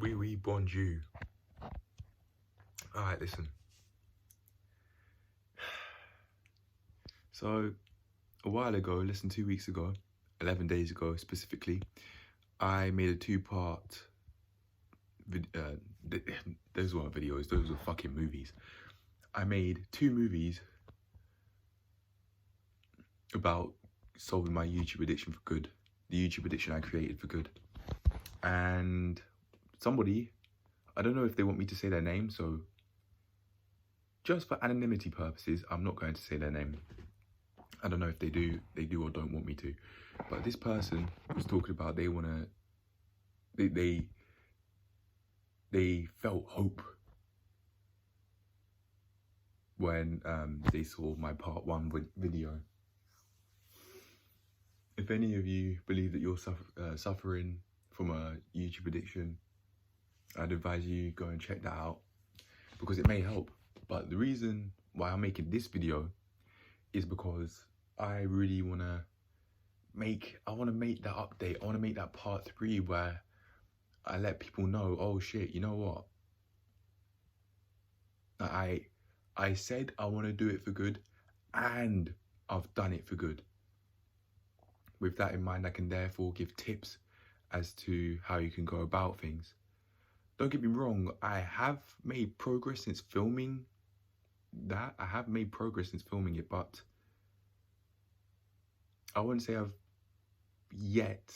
Oui, bonjour. Alright, listen. So, a while ago, less than 2 weeks ago, 11 days ago specifically, I made a two-part those weren't videos, those were fucking movies. I made 2 movies about solving my YouTube addiction for good. The YouTube addiction I created for good. And somebody, I don't know if they want me to say their name, so just for anonymity purposes, I'm not going to say their name. I don't know if they do or don't want me to. But this person was talking about they felt hope when they saw my part 1 video. If any of you believe that you're suffering from a YouTube addiction, I'd advise you go and check that out because it may help. But the reason why I'm making this video is because I really want to make that update. I want to make that part 3 where I let people know, oh shit, you know what? I said I want to do it for good and I've done it for good. With that in mind, I can therefore give tips as to how you can go about things. Don't get me wrong, I have made progress since filming that. I have made progress since filming it, but I wouldn't say I've yet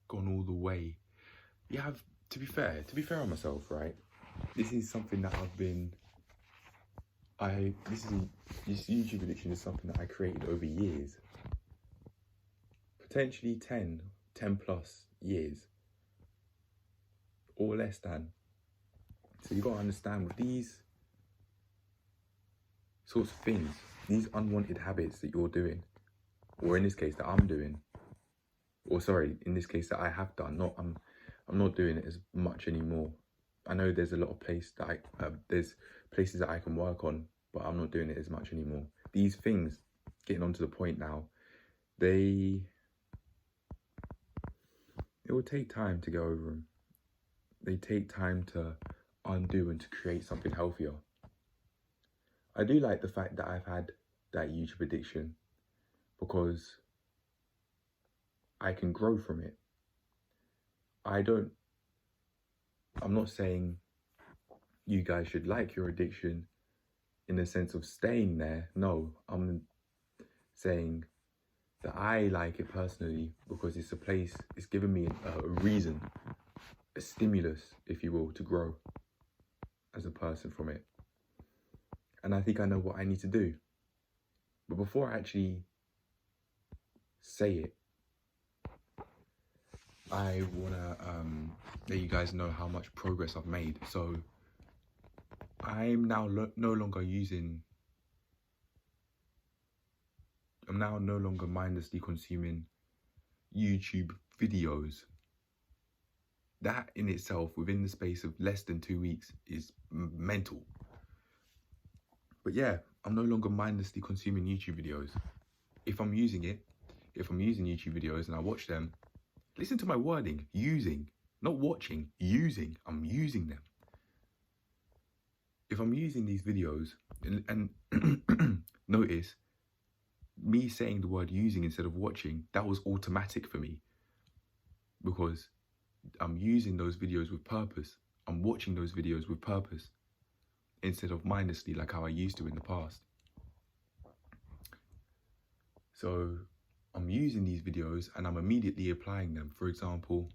gone all the way. You have, to be fair on myself, right? This is something that this YouTube addiction is something that I created over years. Potentially 10 plus years. Or less than. So you gotta understand with these sorts of things, these unwanted habits that you're doing, or in this case that I'm doing, or sorry, in this case that I have done, I'm not doing it as much anymore. I know there's a lot of there's places that I can work on, but I'm not doing it as much anymore. These things, getting on to the point now, it will take time to go over them. They take time to undo and to create something healthier. I do like the fact that I've had that YouTube addiction because I can grow from it. I'm not saying you guys should like your addiction in the sense of staying there. No, I'm saying that I like it personally because it's given me a reason, a stimulus, if you will, to grow as a person from it. And I think I know what I need to do. But before I actually say it, I want to let you guys know how much progress I've made. So I'm now no longer mindlessly consuming YouTube videos. That in itself, within the space of less than 2 weeks, is mental. But yeah, I'm no longer mindlessly consuming YouTube videos. If I'm using YouTube videos and I watch them, listen to my wording, using, not watching, using. I'm using them. If I'm using these videos, and notice, me saying the word using instead of watching, that was automatic for me. Because I'm using those videos with purpose. I'm watching those videos with purpose. Instead of mindlessly like how I used to in the past. So I'm using these videos and I'm immediately applying them. For example,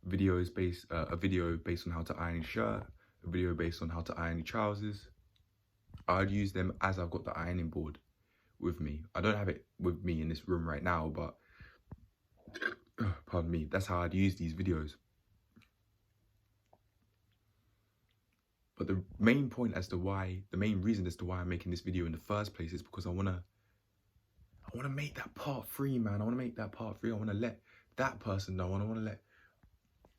a video based on how to iron a shirt, a video based on how to iron your trousers. I'd use them as I've got the ironing board with me. I don't have it with me in this room right now, but pardon me, that's how I'd use these videos. But the main reason as to why I'm making this video in the first place is because I want to make that part 3, man. I want to make that part 3. I want to let that person know, and I want to let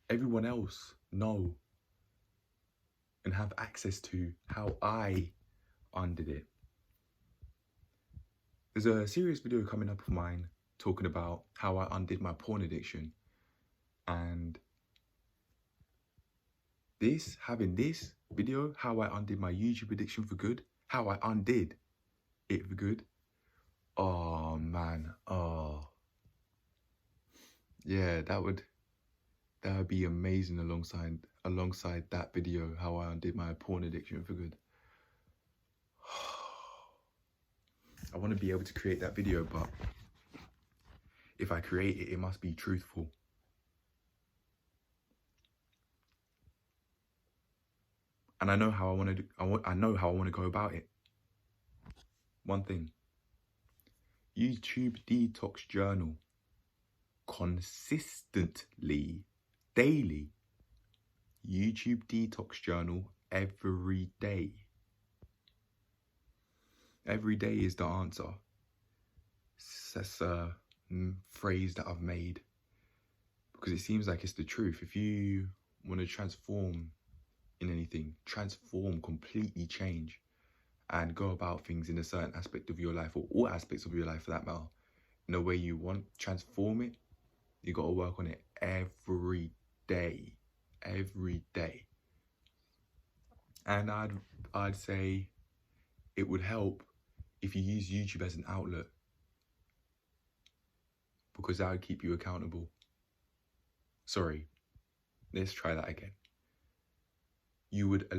everyone else know and have access to how I undid it. There's a serious video coming up of mine talking about how I undid my porn addiction, and having this video, how I undid my YouTube addiction for good, how I undid it for good. Oh man, oh yeah, that would be amazing alongside that video, how I undid my porn addiction for good. I want to be able to create that video, but if I create it, it must be truthful. And I know how I want to do. I know how I want to go about it. One thing. YouTube detox journal. Consistently, daily. YouTube detox journal every day. Every day is the answer. That's a phrase that I've made because it seems like it's the truth. If you want to transform in anything, transform, completely change, and go about things in a certain aspect of your life, or all aspects of your life for that matter, in a way you want, transform it, you got to work on it every day. And I'd say it would help if you use YouTube as an outlet, because that would keep you accountable. Sorry, let's try that again. You'd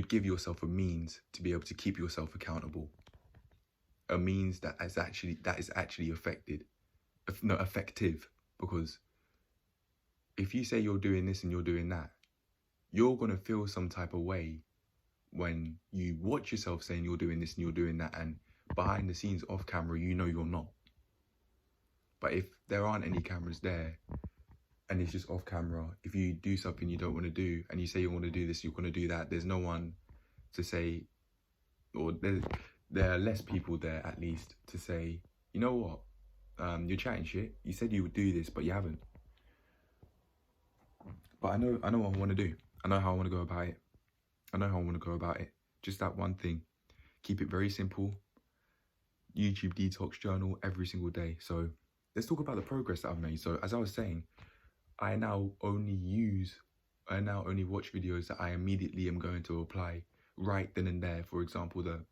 give yourself a means to be able to keep yourself accountable. A means that is actually effective, because if you say you're doing this and you're doing that, you're going to feel some type of way when you watch yourself saying you're doing this and you're doing that, and behind the scenes, off camera, you know you're not. But if there aren't any cameras there and it's just off camera, if you do something you don't want to do and you say you want to do this, you're going to do that, there's no one to say, or there are less people there at least to say, you know what, you're chatting shit, you said you would do this but you haven't. But I know what I want to do. I know how I want to go about it. Just that one thing. Keep it very simple. YouTube detox journal every single day. So let's talk about the progress that I've made. So as I was saying, I now only watch videos that I immediately am going to apply right then and there. For example, the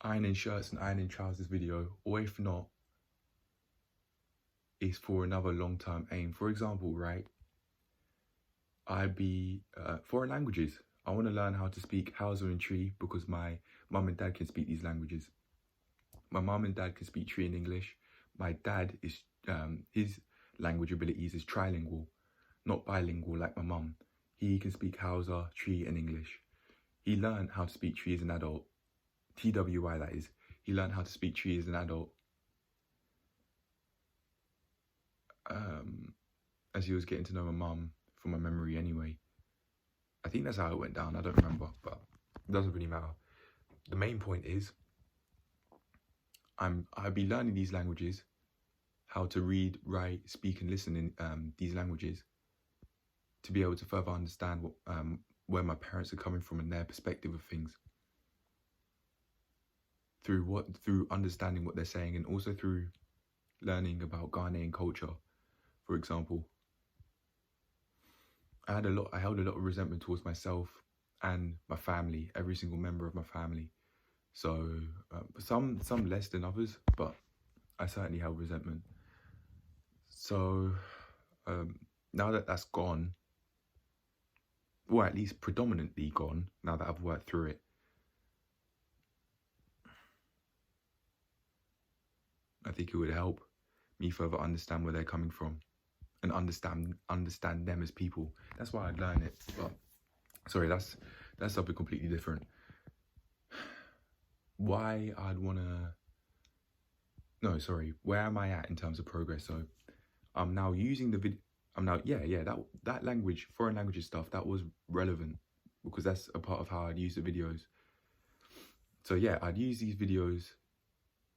ironing shirts and ironing trousers video, or if not, is for another long-term aim. For example, right, I'd be foreign languages. I want to learn how to speak Hausa and Tree because my mum and dad can speak these languages. My mum and dad can speak Tree and English. My dad is his language abilities is trilingual, not bilingual like my mum. He can speak Hausa, Tree and English. He learned how to speak Tree as an adult. TWI, that is. He learned how to speak Tree as an adult. As he was getting to know my mum, from my memory anyway. I think that's how it went down. I don't remember, but it doesn't really matter. The main point is, I'll be learning these languages, how to read, write, speak and listen in these languages, to be able to further understand where my parents are coming from and their perspective of things. Through understanding what they're saying, and also through learning about Ghanaian culture, for example. I held a lot of resentment towards myself and my family, every single member of my family. So some less than others, but I certainly held resentment. So now that that's gone, or at least predominantly gone, now that I've worked through it, I think it would help me further understand where they're coming from and understand them as people. That's why I'd learn it. But sorry, that's something completely different. Where am I at in terms of progress? So I'm now using that language, foreign languages stuff, that was relevant because that's a part of how I'd use the videos. So yeah, I'd use these videos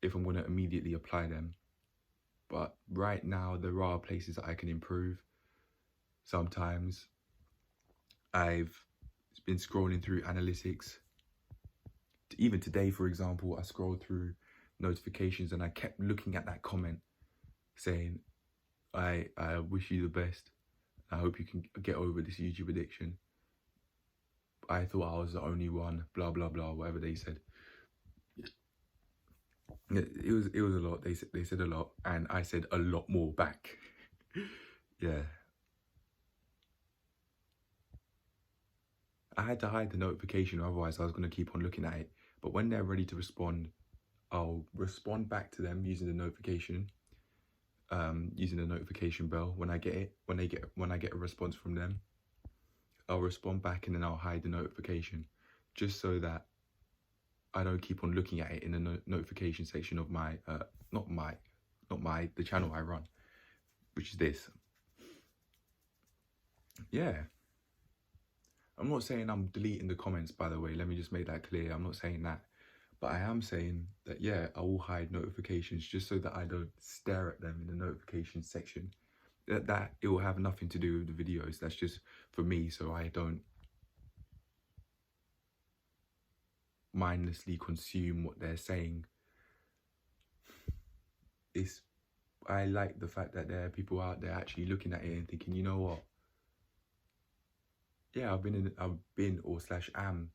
if I'm going to immediately apply them. But right now, there are places that I can improve. Sometimes I've been scrolling through analytics. Even today, for example, I scrolled through notifications and I kept looking at that comment saying, I wish you the best. I hope you can get over this YouTube addiction. I thought I was the only one, blah, blah, blah, whatever they said. It was a lot. They said a lot, and I said a lot more back. Yeah. I had to hide the notification, otherwise I was going to keep on looking at it. But when they're ready to respond, I'll respond back to them using the notification, using the notification bell. When I get it, when I get a response from them, I'll respond back, and then I'll hide the notification, just so that I don't keep on looking at it in the notification section of my, the channel I run, which is this. Yeah. I'm not saying I'm deleting the comments, by the way. Let me just make that clear. I'm not saying that. But I am saying that, yeah, I will hide notifications just so that I don't stare at them in the notification section. That it will have nothing to do with the videos. That's just for me, so I don't mindlessly consume what they're saying. I like the fact that there are people out there actually looking at it and thinking, you know what? Yeah, I've been or am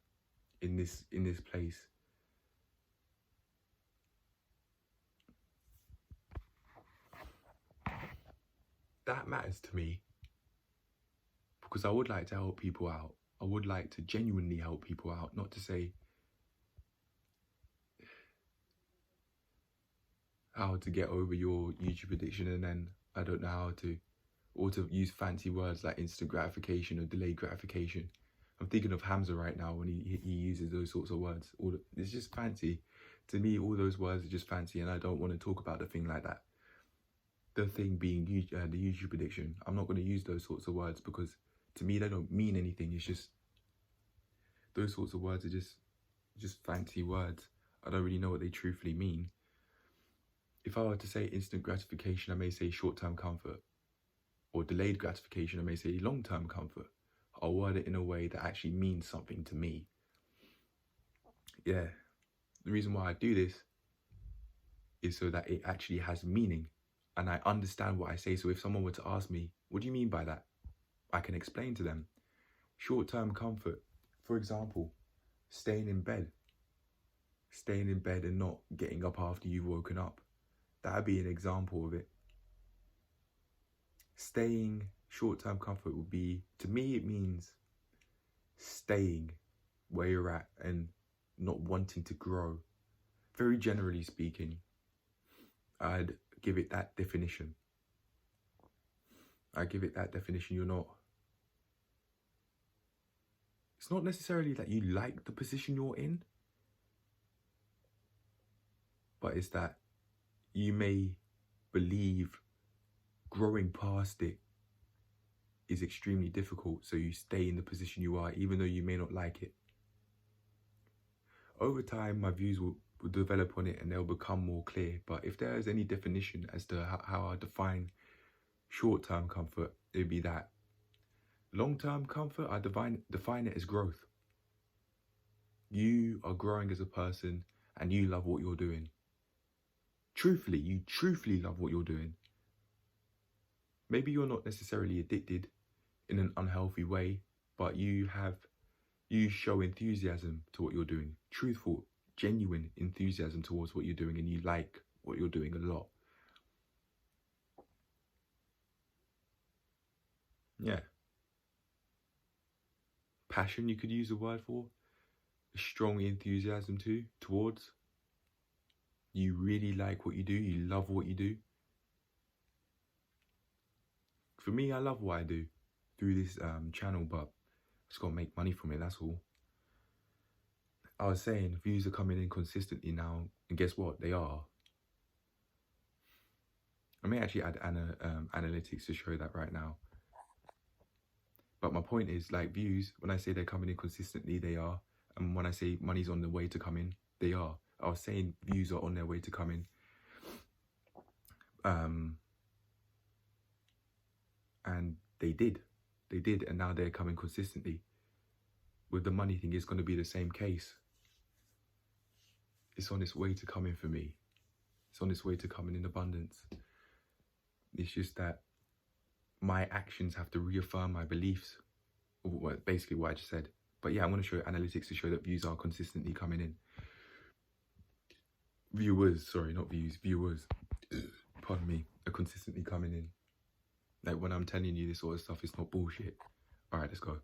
in this place. That matters to me, because I would like to help people out. I would like to genuinely help people out, not to say how to get over your YouTube addiction and then I don't know how to, or to use fancy words like instant gratification or delayed gratification. I'm thinking of Hamza right now when he uses those sorts of words. It's just fancy. To me, all those words are just fancy, and I don't want to talk about the thing like that. The thing being the YouTube addiction. I'm not going to use those sorts of words because to me they don't mean anything. It's just, those sorts of words are just fancy words. I don't really know what they truthfully mean. If I were to say instant gratification, I may say short-term comfort. Or delayed gratification, I may say long-term comfort. I'll word it in a way that actually means something to me. Yeah. The reason why I do this is so that it actually has meaning and I understand what I say. So if someone were to ask me, what do you mean by that? I can explain to them. Short-term comfort, for example, staying in bed and not getting up after you've woken up. That'd be an example of it. Staying, short-term comfort would be, to me, it means staying where you're at and not wanting to grow. Very generally speaking, I'd give it that definition. You're not, it's not necessarily that you like the position you're in, but it's that you may believe growing past it is extremely difficult, so you stay in the position you are, even though you may not like it. Over time, my views will develop on it and they'll become more clear. But if there is any definition as to how I define short-term comfort, it would be that. Long-term comfort, I define it as growth. You are growing as a person and you love what you're doing. Truthfully, you truthfully love what you're doing. Maybe you're not necessarily addicted in an unhealthy way, but you show enthusiasm to what you're doing. Truthful, genuine enthusiasm towards what you're doing, and you like what you're doing a lot. Yeah. Passion, you could use the word for. A strong enthusiasm towards. You really like what you do. You love what you do. For me, I love what I do through this channel, but I just gotta make money from it, that's all. I was saying, views are coming in consistently now, and guess what? They are. I may actually add analytics to show that right now. But my point is, like, views, when I say they're coming in consistently, they are. And when I say money's on the way to come in, they are. I was saying views are on their way to come in. And they did, and now they're coming consistently. With the money thing, it's going to be the same case. It's on its way to coming for me. It's on its way to coming in abundance. It's just that my actions have to reaffirm my beliefs, basically what I just said. But yeah, I'm going to show you analytics to show that views are consistently coming in. Viewers, sorry, not views, viewers, pardon me, are consistently coming in. Like when I'm telling you this sort of stuff, it's not bullshit. All right, let's go.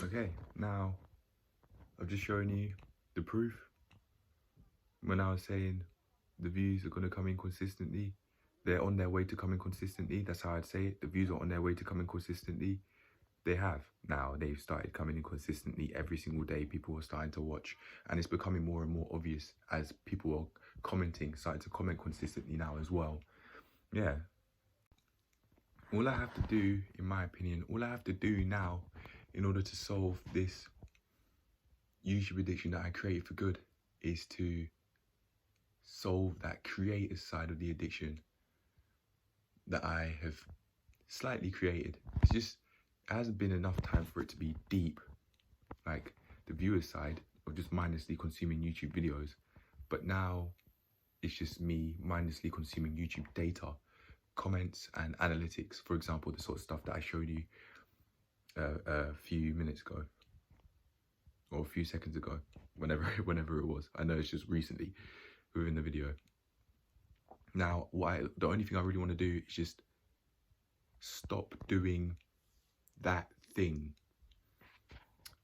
Okay, now I've just shown you the proof. When I was saying the views are going to come in consistently, they're on their way to coming consistently. That's how I'd say it. The views are on their way to coming consistently. They have. Now they've started coming in consistently every single day. People are starting to watch, and it's becoming more and more obvious as people are commenting, starting to comment consistently now as well. Yeah. All I have to do, in my opinion, all I have to do now in order to solve this YouTube addiction that I created for good is to solve that creator side of the addiction that I have slightly created. It's just, it hasn't been enough time for it to be deep, like the viewer side of just mindlessly consuming YouTube videos. But now it's just me mindlessly consuming YouTube data, comments and analytics. For example, the sort of stuff that I showed you a few minutes ago or a few seconds ago, whenever it was. I know it's just recently within the video. Now, the only thing I really want to do is just stop doing that thing.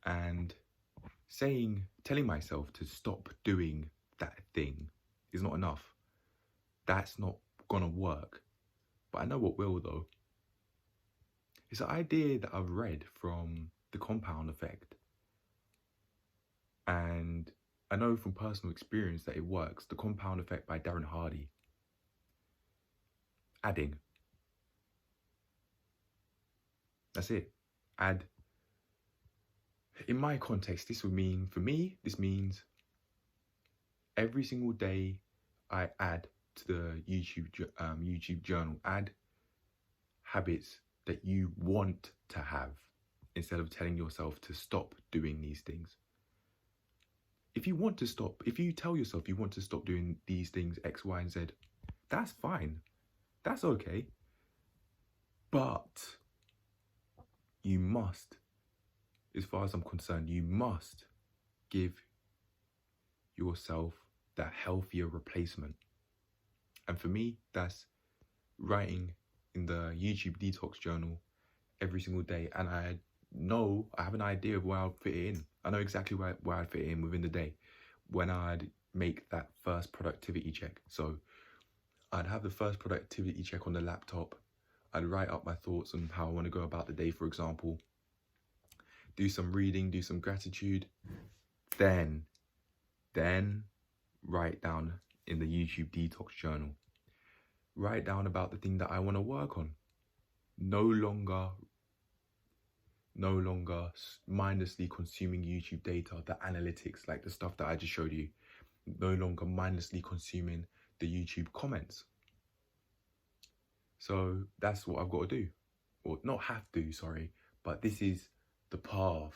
And telling myself to stop doing that thing is not enough. That's not gonna work. But I know what will though. It's an idea that I've read from The Compound Effect. And I know from personal experience that it works. The Compound Effect by Darren Hardy. Adding. That's it. Add. In my context, this would mean, for me, this means every single day I add to the YouTube journal, add habits that you want to have instead of telling yourself to stop doing these things. If you want to stop, if you tell yourself you want to stop doing these things, X, Y, and Z, that's fine. That's okay. But you must, as far as I'm concerned, you must give yourself that healthier replacement. And for me, that's writing in the YouTube detox journal every single day. And I have an idea of where I'll fit it in. I know exactly where I'd fit it in within the day when I'd make that first productivity check. So I'd have the first productivity check on the laptop. I'd write up my thoughts on how I want to go about the day, for example. Do some reading, do some gratitude. Then write down in the YouTube detox journal. Write down about the thing that I want to work on. No longer mindlessly consuming YouTube data, the analytics, like the stuff that I just showed you. No longer mindlessly consuming the YouTube comments. So that's what I've got to do. Or not have to, sorry, but this is the path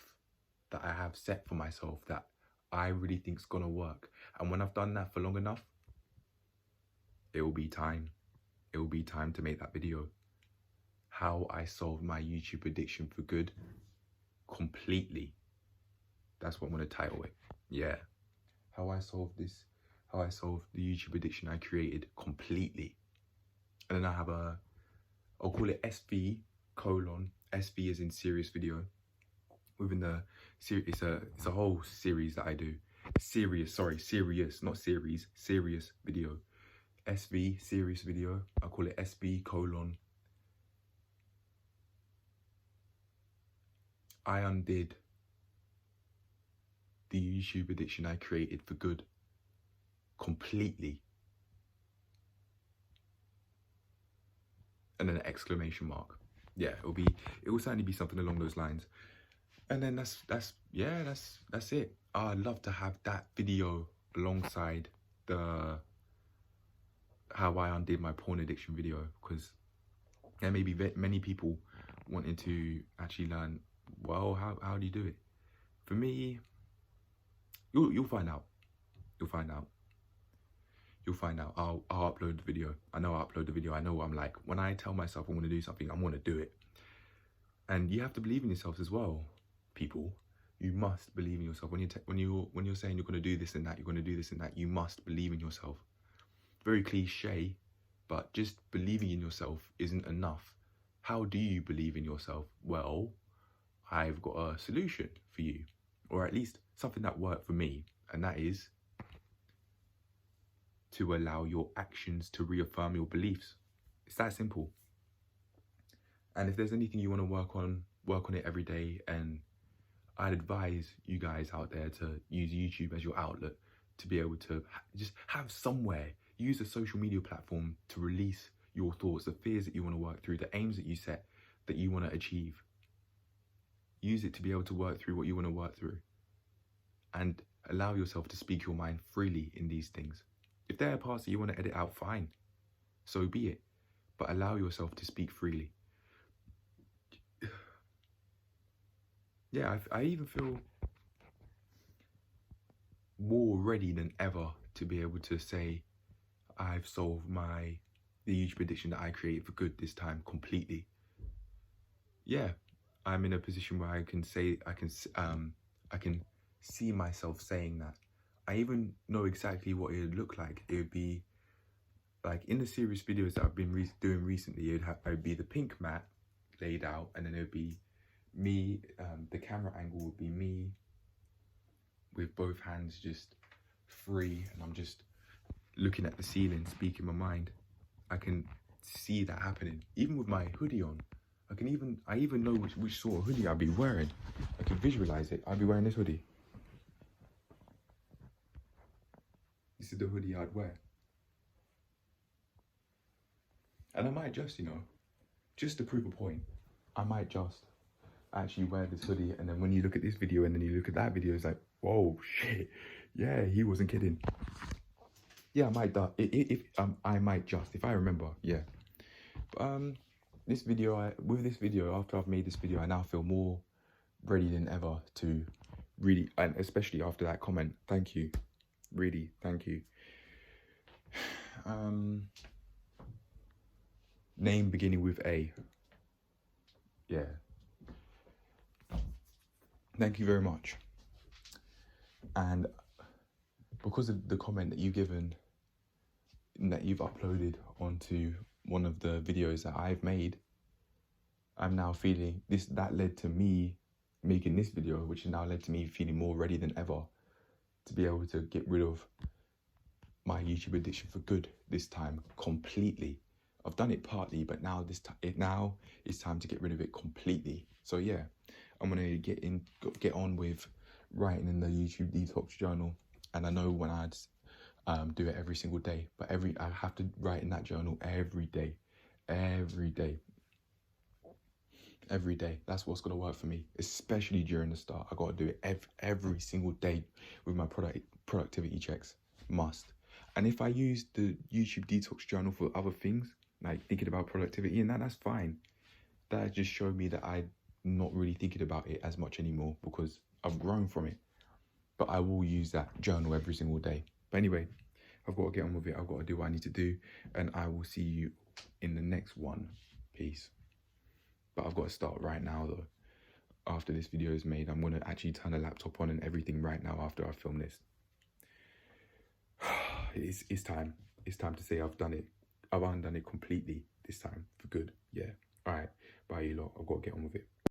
that I have set for myself that I really think is going to work. And when I've done that for long enough, it will be time. It will be time to make that video. How I solved my YouTube addiction for good, completely. That's what I'm going to title it. Yeah. How I solved the YouTube addiction I created completely. And then I have I'll call it SV : SV is in serious video. Within the series, it's a whole series that I do. Serious video. SV, serious video. I call it SB : I undid the YouTube addiction I created for good, completely. And then an exclamation mark. Yeah, it will certainly be something along those lines. And then that's it. I'd love to have that video alongside the how I undid my porn addiction video, because there may be many people wanting to actually learn, well, how do you do it? For me, you'll find out. You'll find out. I'll upload the video. I know I'll upload the video. I know what I'm like. When I tell myself I'm going to do something, I'm going to do it. And you have to believe in yourselves as well, people. You must believe in yourself. When you're saying you're going to do this and that, you're going to do this and that, you must believe in yourself. Very cliche, but just believing in yourself isn't enough. How do you believe in yourself? Well, I've got a solution for you, or at least something that worked for me, and that is to allow your actions to reaffirm your beliefs. It's that simple. And if there's anything you want to work on it every day. And I'd advise you guys out there to use YouTube as your outlet, to be able to just have somewhere, use a social media platform to release your thoughts, the fears that you want to work through, the aims that you set, that you want to achieve. Use it to be able to work through what you want to work through. And allow yourself to speak your mind freely in these things. If there are parts that you want to edit out, fine. So be it. But allow yourself to speak freely. Yeah, I even feel more ready than ever to be able to say I've solved the YouTube addiction that I created for good this time completely. Yeah, I'm in a position where I can see myself saying that. I even know exactly what it would look like. It would be like in the serious videos that I've been doing recently. It would be the pink mat laid out, and then it would be me. The camera angle would be me with both hands just free, and I'm just looking at the ceiling, speaking my mind. I can see that happening, even with my hoodie on. I even know which sort of hoodie I'll be wearing. I can visualize it. I'll be wearing this hoodie. This is the hoodie I'd wear. And I might just to prove a point, I might just actually wear this hoodie, and then when you look at this video and then you look at that video, it's like, whoa, shit, yeah, he wasn't kidding. Yeah, I might if I remember, yeah. But this video, after I've made this video, I now feel more ready than ever to really, and especially after that comment. Thank you, really, thank you. Name beginning with A. Yeah. Thank you very much. And because of the comment that you've given, that you've uploaded onto one of the videos that I've made, I'm now feeling this. That led to me making this video, which has now led to me feeling more ready than ever to be able to get rid of my YouTube addiction for good this time, completely. I've done it partly, but now now it's time to get rid of it completely. So yeah, I'm gonna get on with writing in the YouTube detox journal, and I know when I'd do it every single day, but I have to write in that journal every day. That's what's gonna work for me, especially during the start. I gotta do it every single day with my productivity checks, must. And if I use the YouTube detox journal for other things, like thinking about productivity and that's fine. That just showed me that I'm not really thinking about it as much anymore because I've grown from it. But I will use that journal every single day. But anyway, I've got to get on with it. I've got to do what I need to do, and I will see you in the next one. Peace. But I've got to start right now though. After this video is made, I'm going to actually turn the laptop on and everything right now after I film this. It's time. It's time to say I've done it. I've undone it completely this time for good. Yeah. All right. Bye, you lot. I've got to get on with it.